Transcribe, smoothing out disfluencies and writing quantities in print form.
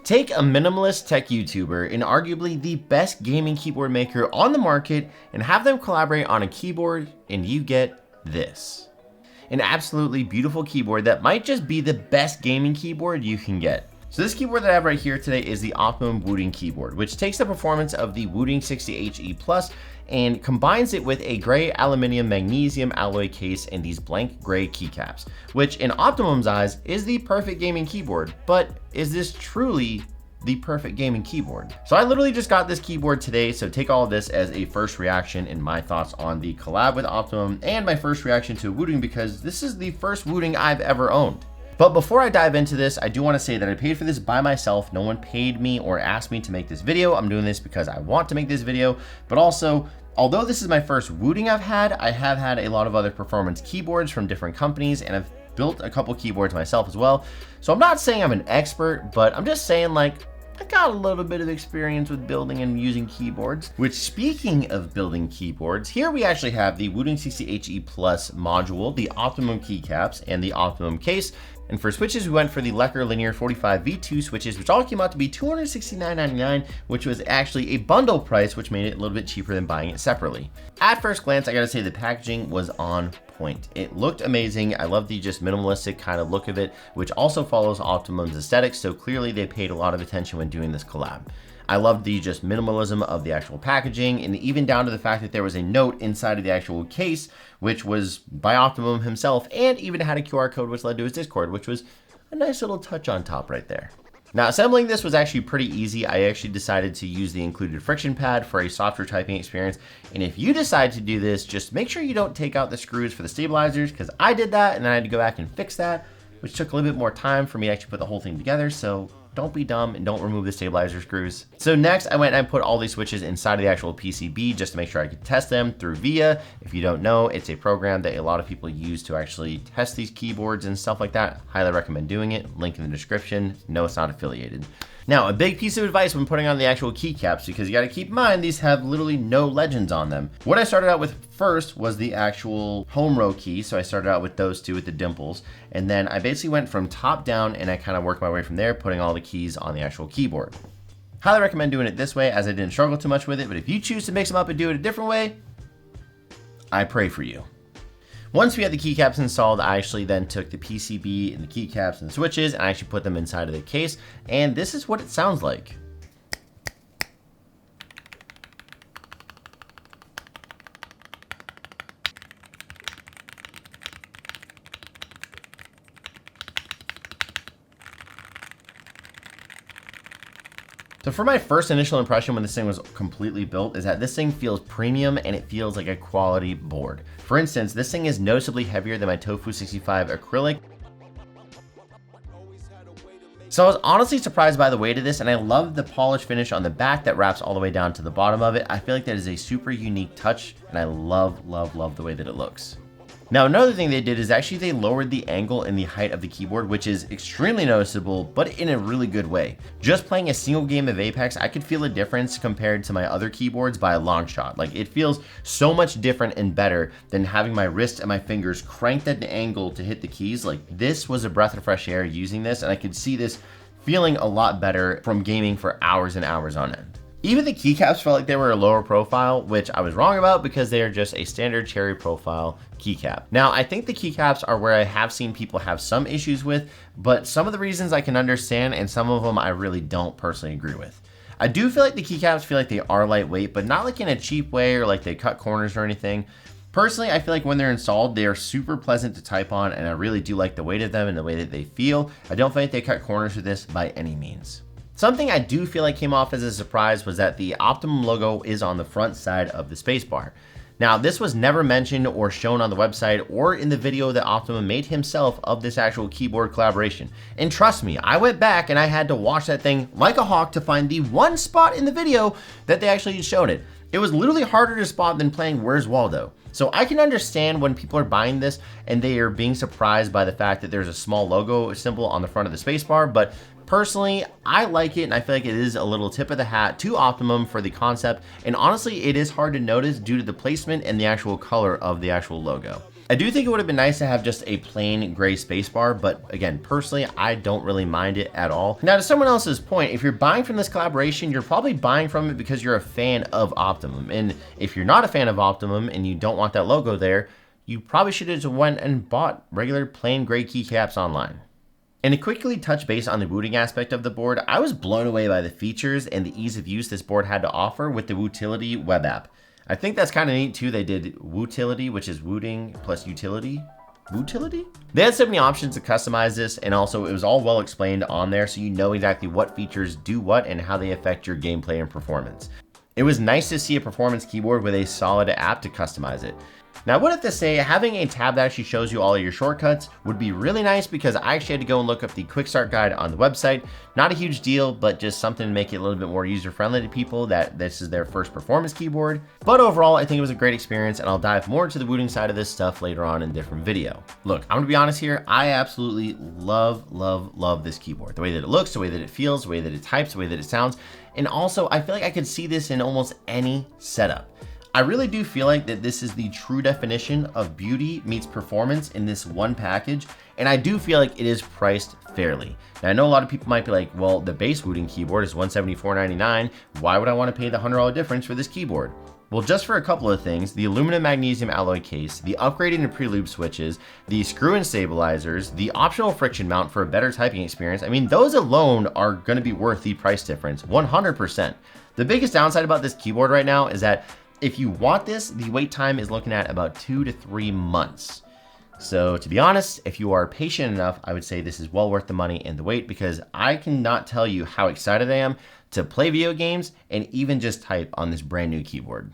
Take a minimalist tech YouTuber and arguably the best gaming keyboard maker on the market and have them collaborate on a keyboard, and you get this. An absolutely beautiful keyboard that might just be the best gaming keyboard you can get. So this keyboard that I have right here today is the Optimum Wooting keyboard, which takes the performance of the Wooting 60HE Plus and combines it with a gray aluminum magnesium alloy case and these blank gray keycaps, which in Optimum's eyes is the perfect gaming keyboard. But is this truly the perfect gaming keyboard? So I literally just got this keyboard today, so take all of this as a first reaction and my thoughts on the collab with Optimum and my first reaction to Wooting, because this is the first Wooting I've ever owned. But before I dive into this, I do want to say that I paid for this by myself. No one paid me or asked me to make this video. I'm doing this because I want to make this video, but also, although this is my first Wooting I have had a lot of other performance keyboards from different companies, and I've built a couple keyboards myself as well. So I'm not saying I'm an expert, but I'm just saying, like, I got a little bit of experience with building and using keyboards. Which, speaking of building keyboards, here we actually have the Wooting 60HE Plus module, the Optimum keycaps, and the Optimum case. And for switches, we went for the Lecker Linear 45 V2 switches, which all came out to be $269.99, which was actually a bundle price, which made it a little bit cheaper than buying it separately. At first glance, I gotta say the packaging was on point. It looked amazing. I love the just minimalistic kind of look of it, which also follows Optimum's aesthetics, so clearly they paid a lot of attention when doing this collab. I love the just minimalism of the actual packaging, and even down to the fact that there was a note inside of the actual case, which was by Optimum himself, and even had a QR code which led to his Discord, which was a nice little touch on top right there. Now, assembling this was actually pretty easy. I actually decided to use the included friction pad for a softer typing experience. And if you decide to do this, just make sure you don't take out the screws for the stabilizers, because I did that and then I had to go back and fix that, which took a little bit more time for me to actually put the whole thing together. So don't be dumb and don't remove the stabilizer screws. So next I went and I put all these switches inside of the actual PCB just to make sure I could test them through VIA. If you don't know, it's a program that a lot of people use to actually test these keyboards and stuff like that. Highly recommend doing it. Link in the description. No, it's not affiliated. Now, a big piece of advice when putting on the actual keycaps, because you got to keep in mind these have literally no legends on them. What I started out with first was the actual home row key. So I started out with those two with the dimples. And then I basically went from top down and I kind of worked my way from there, putting all the keys on the actual keyboard. Highly recommend doing it this way, as I didn't struggle too much with it. But if you choose to mix them up and do it a different way, I pray for you. Once we had the keycaps installed, I actually then took the PCB and the keycaps and the switches and I actually put them inside of the case. And this is what it sounds like. So for my first initial impression when this thing was completely built is that this thing feels premium and it feels like a quality board. For instance, this thing is noticeably heavier than my Tofu 65 acrylic. So I was honestly surprised by the weight of this, and I love the polish finish on the back that wraps all the way down to the bottom of it. I feel like that is a super unique touch, and I love the way that it looks. Now, another thing they did is actually they lowered the angle and the height of the keyboard, which is extremely noticeable, but in a really good way. Just playing a single game of Apex, I could feel a difference compared to my other keyboards by a long shot. Like, it feels so much different and better than having my wrist and my fingers cranked at an angle to hit the keys. Like, this was a breath of fresh air using this, and I could see this feeling a lot better from gaming for hours and hours on end. Even the keycaps felt like they were a lower profile, which I was wrong about because they are just a standard cherry profile keycap. Now, I think the keycaps are where I have seen people have some issues with, but some of the reasons I can understand and some of them I really don't personally agree with. I do feel like the keycaps feel like they are lightweight, but not like in a cheap way or like they cut corners or anything. Personally, I feel like when they're installed, they are super pleasant to type on, and I really do like the weight of them and the way that they feel. I don't feel like they cut corners with this by any means. Something I do feel like came off as a surprise was that the Optimum logo is on the front side of the spacebar. Now, this was never mentioned or shown on the website or in the video that Optimum made himself of this actual keyboard collaboration. And trust me, I went back and I had to watch that thing like a hawk to find the one spot in the video that they actually showed it. It was literally harder to spot than playing Where's Waldo. So I can understand when people are buying this and they are being surprised by the fact that there's a small logo symbol on the front of the spacebar, but personally, I like it, and I feel like it is a little tip of the hat to Optimum for the concept, and honestly, it is hard to notice due to the placement and the actual color of the actual logo. I do think it would have been nice to have just a plain gray spacebar, but again, personally, I don't really mind it at all. Now, to someone else's point, if you're buying from this collaboration, you're probably buying from it because you're a fan of Optimum. And if you're not a fan of Optimum and you don't want that logo there, you probably should have just went and bought regular plain gray keycaps online. And to quickly touch base on the Wooting aspect of the board, I was blown away by the features and the ease of use this board had to offer with the Wootility web app. I think that's kind of neat too. They did Wootility, which is Wooting plus utility. Wootility? They had so many options to customize this, and also it was all well explained on there so you know exactly what features do what and how they affect your gameplay and performance. It was nice to see a performance keyboard with a solid app to customize it. Now, I would have to say having a tab that actually shows you all of your shortcuts would be really nice because I actually had to go and look up the quick start guide on the website. Not a huge deal, but just something to make it a little bit more user-friendly to people that this is their first performance keyboard. But overall, I think it was a great experience, and I'll dive more into the Wooting side of this stuff later on in a different video. Look, I'm gonna be honest here, I absolutely love this keyboard. The way that it looks, the way that it feels, the way that it types, the way that it sounds. And also, I feel like I could see this in almost any setup. I really do feel like that this is the true definition of beauty meets performance in this one package, and I do feel like it is priced fairly. Now, I know a lot of people might be like, well, the base Wooting keyboard is $174.99. Why would I want to pay the $100 difference for this keyboard? Well, just for a couple of things, the aluminum magnesium alloy case, the upgraded and pre-lube switches, the screw-in stabilizers, the optional friction mount for a better typing experience, I mean, those alone are going to be worth the price difference, 100%. The biggest downside about this keyboard right now is that if you want this, the wait time is looking at about 2 to 3 months. So to be honest, if you are patient enough, I would say this is well worth the money and the wait because I cannot tell you how excited I am to play video games and even just type on this brand new keyboard.